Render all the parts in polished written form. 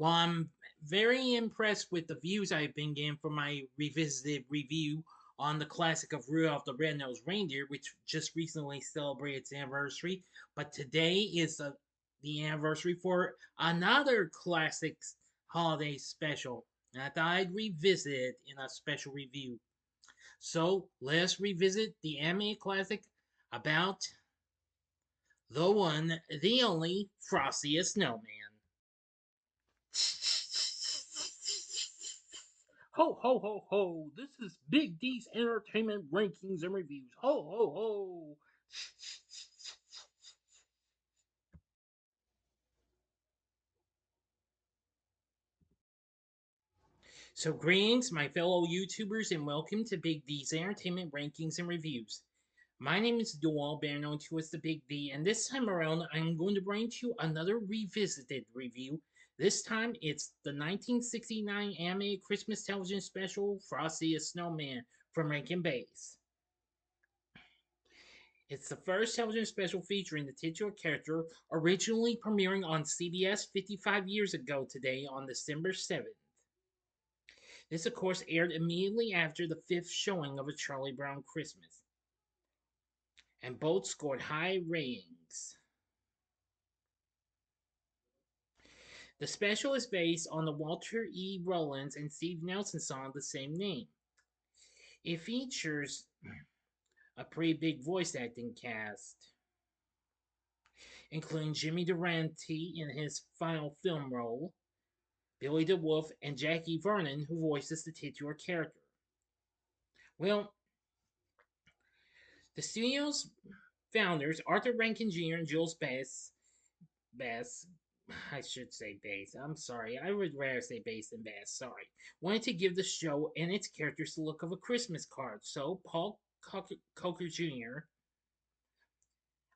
Well, I'm very impressed with the views I've been getting for my revisited review on the classic of Rudolph the Red-Nosed Reindeer, which just recently celebrated its anniversary. But today is the anniversary for another classic holiday special. And I thought I'd revisit it in a special review. So let's revisit the anime classic about the one, the only Frosty the Snowman. Ho, ho, ho, ho. This is Big D's Entertainment Rankings and Reviews. Ho, ho, ho. So, greetings, my fellow YouTubers, and welcome to Big D's Entertainment Rankings and Reviews. My name is Dual, better known to as the Big D, and this time around I'm going to bring to you another revisited review. This time it's the 1969 anime Christmas television special Frosty the Snowman from Rankin Bass. It's the first television special featuring the titular character, originally premiering on CBS 55 years ago today on December 7th. This, of course, aired immediately after the fifth showing of A Charlie Brown Christmas, and both scored high ratings. The special is based on the Walter E. Rollins and Steve Nelson song of the same name. It features a pretty big voice acting cast, including Jimmy Durante in his final film role, Billy DeWolf, and Jackie Vernon, who voices the titular character. Well, the studio's founders, Arthur Rankin Jr. and Jules Bass, I should say Bass. I'm sorry. I would rather say Bass than Bass. Sorry. Wanted to give the show and its characters the look of a Christmas card. So Paul Coker Jr.,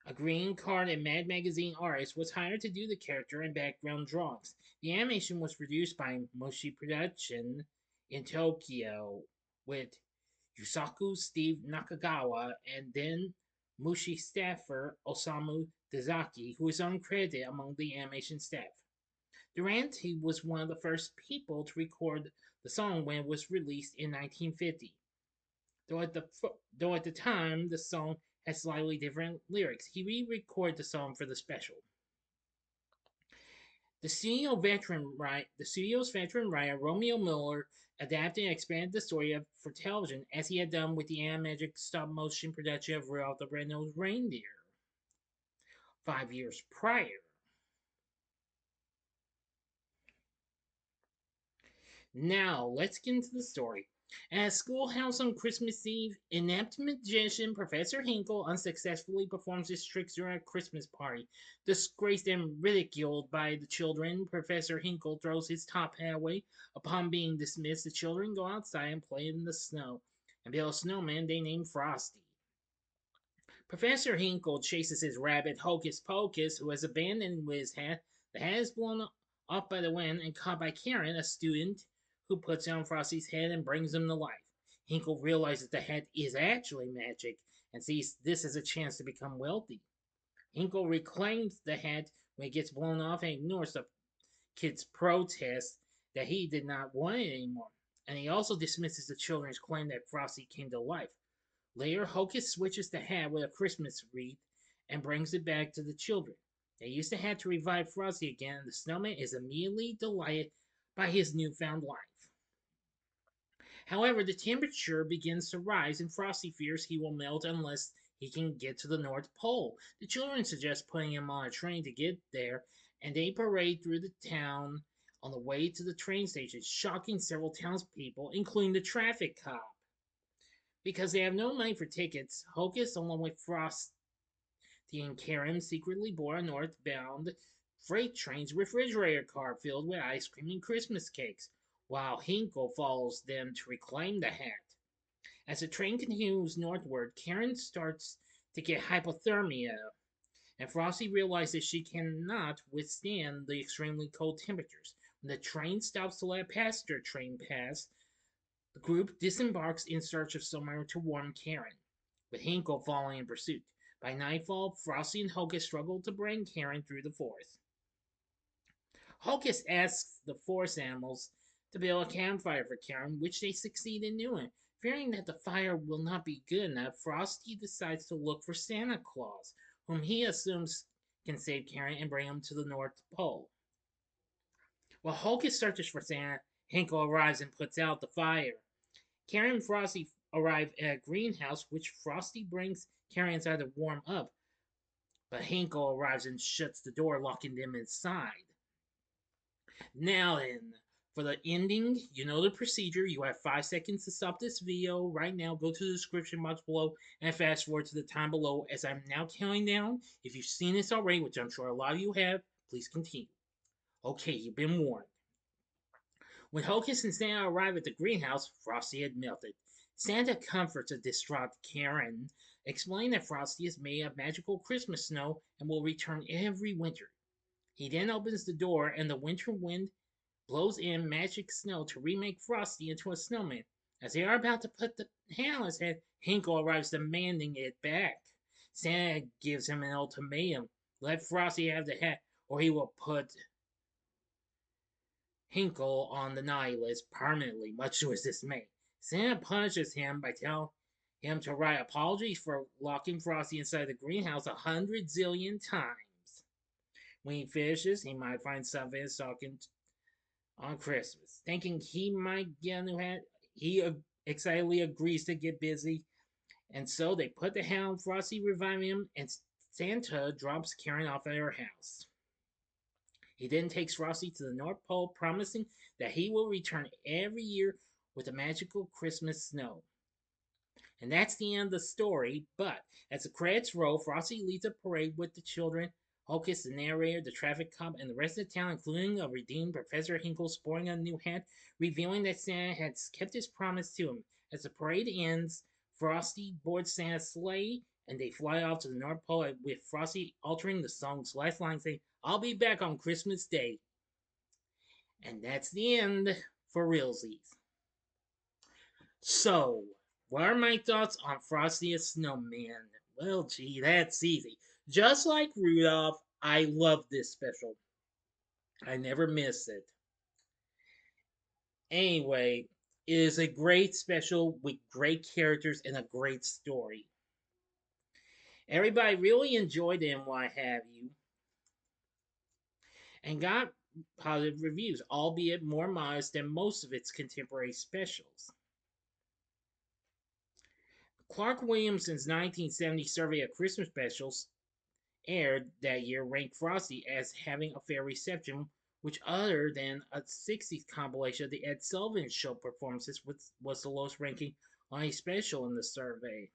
a green card and Mad Magazine artist, was hired to do the character and background drawings. The animation was produced by Moshi Production in Tokyo with Yusaku Steve Nakagawa and then Mushi staffer Osamu Dezaki, who is uncredited among the animation staff. Durante was one of the first people to record the song when it was released in 1950. Though at the time the song had slightly different lyrics, he re-recorded the song for the special. The studio's veteran writer Romeo Miller adapted and expanded the story for television as he had done with the animated stop-motion production of Rudolph the Red-Nosed Reindeer 5 years prior. Now, let's get into the story. At a schoolhouse on Christmas Eve, inept magician Professor Hinkle unsuccessfully performs his tricks during a Christmas party. Disgraced and ridiculed by the children, Professor Hinkle throws his top hat away. Upon being dismissed, the children go outside and play in the snow and build a snowman they name Frosty. Professor Hinkle chases his rabbit Hocus Pocus, who has abandoned his hat. The hat is blown off by the wind and caught by Karen, a student, who puts it on Frosty's head and brings him to life. Hinkle realizes the hat is actually magic and sees this as a chance to become wealthy. Hinkle reclaims the hat when it gets blown off and ignores the kid's protest that he did not want it anymore. And he also dismisses the children's claim that Frosty came to life. Later, Hocus switches the hat with a Christmas wreath and brings it back to the children. They use the hat to revive Frosty again, and the snowman is immediately delighted by his newfound life. However, the temperature begins to rise, and Frosty fears he will melt unless he can get to the North Pole. The children suggest putting him on a train to get there, and they parade through the town on the way to the train station, shocking several townspeople, including the traffic cop. Because they have no money for tickets, Hocus, along with Frosty and Karen, secretly board a northbound freight train's refrigerator car filled with ice cream and Christmas cakes, while Hinkle follows them to reclaim the hat. As the train continues northward, Karen starts to get hypothermia, and Frosty realizes she cannot withstand the extremely cold temperatures. When the train stops to let a passenger train pass, the group disembarks in search of somewhere to warn Karen, with Hinkle following in pursuit. By nightfall, Frosty and Hocus struggle to bring Karen through the forest. Hocus asks the forest animals to build a campfire for Karen, which they succeed in doing. Fearing that the fire will not be good enough, Frosty decides to look for Santa Claus, whom he assumes can save Karen and bring him to the North Pole. While Hocus searches for Santa, Hinkle arrives and puts out the fire. Karen and Frosty arrive at a greenhouse, which Frosty brings Karen inside to warm up, but Hinkle arrives and shuts the door, locking them inside. Now then, for the ending, you know the procedure. You have 5 seconds to stop this video right now. Go to the description box below and fast forward to the time below as I'm now counting down. If you've seen this already, which I'm sure a lot of you have, please continue. Okay, you've been warned. When Hocus and Santa arrive at the greenhouse, Frosty had melted. Santa comforts a distraught Karen, explaining that Frosty is made of magical Christmas snow and will return every winter. He then opens the door and the winter wind blows in magic snow to remake Frosty into a snowman. As they are about to put the hand on his head, Hinkle arrives demanding it back. Santa gives him an ultimatum. Let Frosty have the hat or he will put Hinkle on the naughty list permanently, much to his dismay. Santa punishes him by telling him to write apologies for locking Frosty inside the greenhouse 100 zillion times. When he finishes, he might find something in his stocking on Christmas. Thinking he might get a new hat, he excitedly agrees to get busy, and so they put the hat on Frosty, reviving him, and Santa drops Karen off at her house. He then takes Frosty to the North Pole, promising that he will return every year with a magical Christmas snow. And that's the end of the story, but as the credits roll, Frosty leads a parade with the children, Hocus, the narrator, the traffic cop, and the rest of the town, including a redeemed Professor Hinkle sporting a new hat, revealing that Santa has kept his promise to him. As the parade ends, Frosty boards Santa's sleigh, and they fly off to the North Pole, with Frosty altering the song's last line, saying, "I'll be back on Christmas Day." And that's the end for realsies. So, what are my thoughts on Frosty the Snowman? Well, gee, that's easy. Just like Rudolph, I love this special. I never miss it. Anyway, it is a great special with great characters and a great story. Everybody really enjoyed it and what have you, and got positive reviews, albeit more modest than most of its contemporary specials. Clark Williamson's 1970 survey of Christmas specials aired that year ranked Frosty as having a fair reception, which, other than a 60s compilation of the Ed Sullivan Show performances, was the lowest ranking on a special in the survey.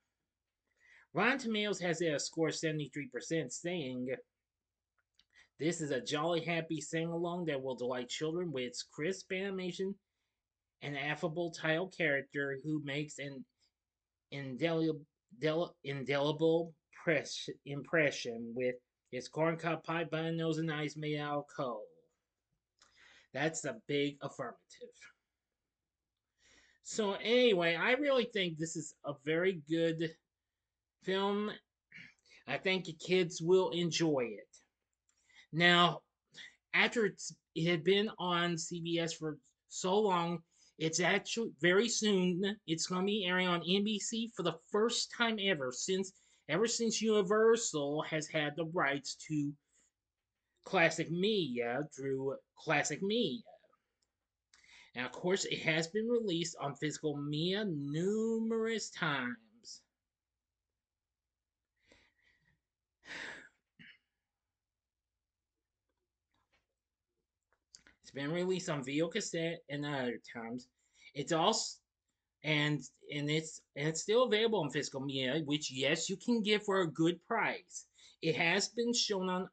Rotten Tomatoes has it a score of 73%, saying, "This is a jolly happy sing-along that will delight children with its crisp animation and affable title character who makes an indelible impression with his corncob pie, button nose, and eyes made out of coal." That's a big affirmative. So anyway, I really think this is a very good film. I think the kids will enjoy it. Now, after it had been on CBS for so long, it's actually very soon. It's going to be airing on NBC for the first time ever since Universal has had the rights to classic media through classic media. And of course, it has been released on physical media numerous times. It's been released on video cassette and other times. It's also and it's still available on physical media, which yes, you can get for a good price. It has been shown on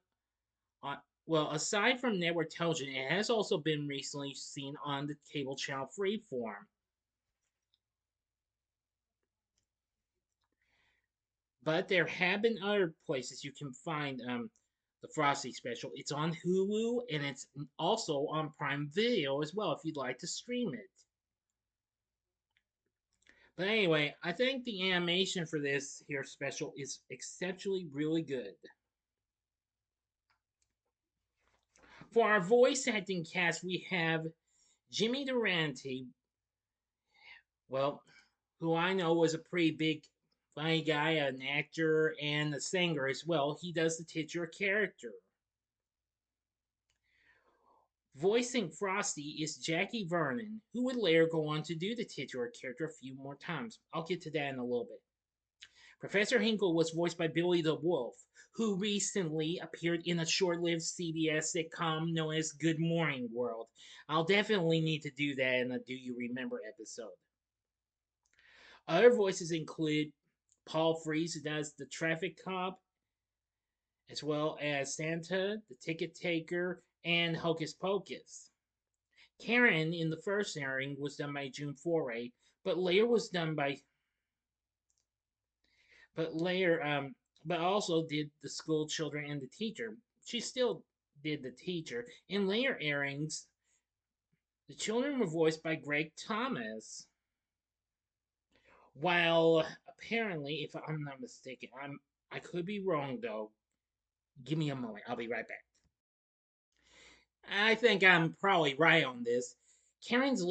well, aside from network television, it has also been recently seen on the cable channel Freeform. But there have been other places you can find the Frosty special. It's on Hulu and it's also on Prime Video as well if you'd like to stream it. But anyway, I think the animation for this here special is exceptionally really good. For our voice acting cast, we have Jimmy Durante, well, who I know was a pretty big, funny guy, an actor, and a singer as well. He does the titular character. Voicing Frosty is Jackie Vernon, who would later go on to do the titular character a few more times. I'll get to that in a little bit. Professor Hinkle was voiced by Billy the Wolf, who recently appeared in a short lived CBS sitcom known as Good Morning World. I'll definitely need to do that in a Do You Remember episode. Other voices include Paul Frees, who does the traffic cop, as well as Santa, the ticket taker, and Hocus Pocus. Karen in the first airing was done by June Foray, but later was done by but later but also did the school children and the teacher. She still did the teacher. In later airings, the children were voiced by Greg Thomas. While apparently, if I'm not mistaken, I could be wrong though. Give me a moment. I'll be right back. I think I'm probably right on this. Karen's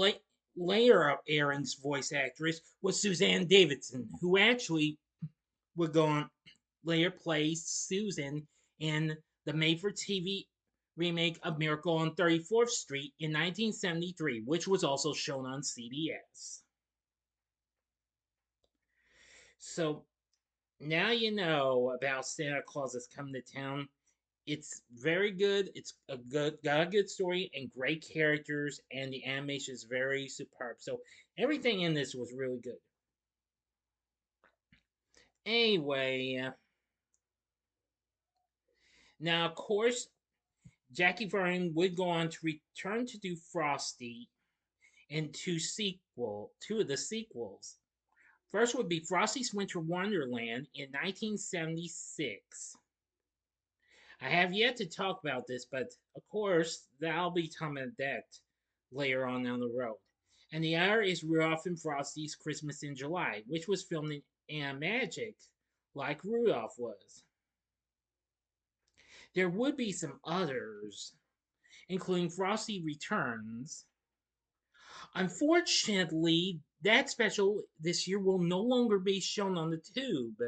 later airings voice actress was Suzanne Davidson, who actually would go on later play Susan in the made-for-TV remake of Miracle on 34th Street in 1973, which was also shown on CBS. So now you know about Santa Claus is coming to town. It's very good. It's got a good story and great characters, and the animation is very superb. So everything in this was really good. Anyway, now of course Jackie Vernon would go on to return to do Frosty in two of the sequels. First would be Frosty's Winter Wonderland in 1976. I have yet to talk about this, but of course, I'll be talking about that later on down the road. And the other is Rudolph and Frosty's Christmas in July, which was filmed in Animagic, like Rudolph was. There would be some others, including Frosty Returns. Unfortunately, that special this year will no longer be shown on the tube.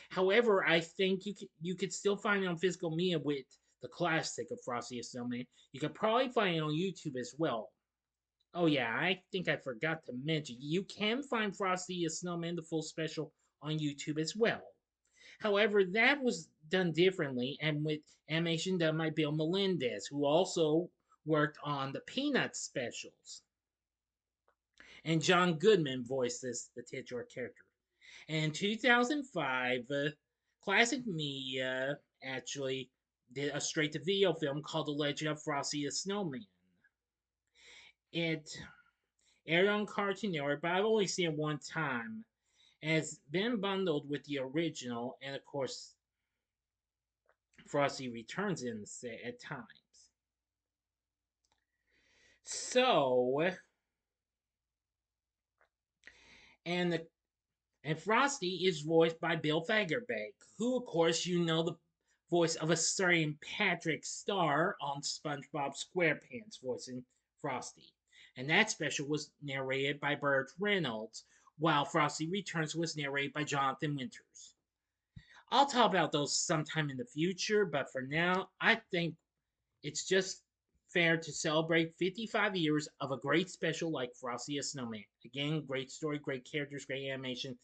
However, I think you could still find it on physical media with the classic of Frosty the Snowman. You could probably find it on YouTube as well. Oh yeah, I think I forgot to mention you can find Frosty the Snowman the full special on YouTube as well. However, that was done differently and with animation done by Bill Melendez, who also worked on the Peanuts specials. And John Goodman voices the titular character. And in 2005, Classic Media actually did a straight to video film called The Legend of Frosty the Snowman. It aired on Cartoon Network, but I've only seen it one time. And it's been bundled with the original, and of course, Frosty returns in the set at times. So, and the and Frosty is voiced by Bill Fagerbeck, who, of course, you know the voice of a certain Patrick Star on SpongeBob SquarePants, voicing Frosty. And that special was narrated by Burt Reynolds, while Frosty Returns was narrated by Jonathan Winters. I'll talk about those sometime in the future, but for now, I think it's just fair to celebrate 55 years of a great special like Frosty the Snowman. Again, great story, great characters, great animation.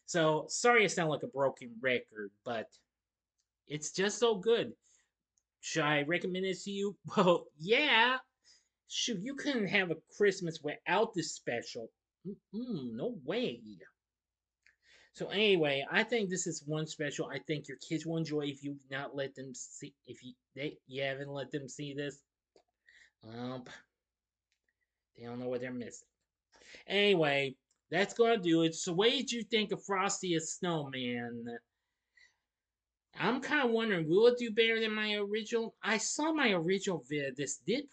So, sorry I sound like a broken record, but it's just so good. Should I recommend it to you? Well, yeah. Shoot, you couldn't have a Christmas without this special. No way. So anyway, I think this is one special I think your kids will enjoy if you not let them see if you haven't let them see this. Um, they don't know what they're missing. Anyway, that's gonna do it. So what did you think of Frosty the Snowman? I'm kind of wondering, will it do better than my original? I saw my original vid. This did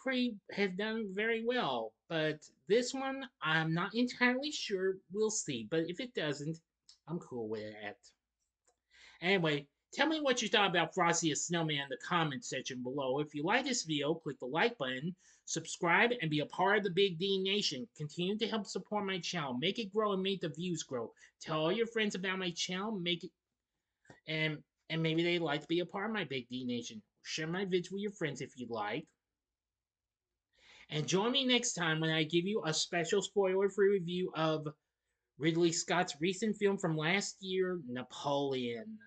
have done very well, but this one I'm not entirely sure. We'll see. But if it doesn't, I'm cool with it. Anyway, Tell me what you thought about Frosty the Snowman in the comments section below. If you like this video, click the like button, subscribe, and be a part of the Big D Nation. Continue to help support my channel. Make it grow and make the views grow. Tell all your friends about my channel, make it and maybe they'd like to be a part of my Big D Nation. Share my vids with your friends if you'd like. And join me next time when I give you a special spoiler-free review of Ridley Scott's recent film from last year, Napoleon.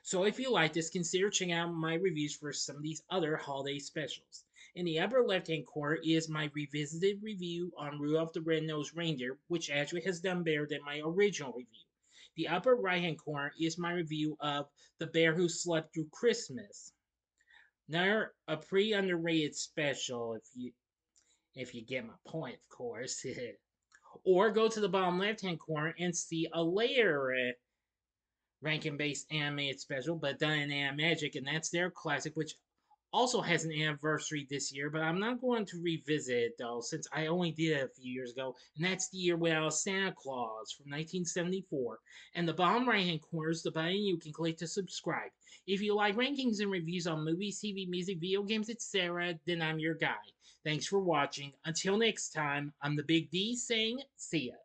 So if you like this, consider checking out my reviews for some of these other holiday specials. In the upper left-hand corner is my revisited review on Rudolph the Red-Nosed Reindeer, which actually has done better than my original review. The upper right-hand corner is my review of The Bear Who Slept Through Christmas. Another a pretty underrated special if you get my point, of course. Or go to the bottom left-hand corner and see a later Rankin-based animated special, but done in Animagic, and that's their classic, which also has an anniversary this year, but I'm not going to revisit it though, since I only did it a few years ago, and that's The Year Without Santa Claus from 1974. And the bottom right hand corner is the button you can click to subscribe. If you like rankings and reviews on movies, TV, music, video games, etc., then I'm your guy. Thanks for watching. Until next time, I'm the Big D saying, see ya.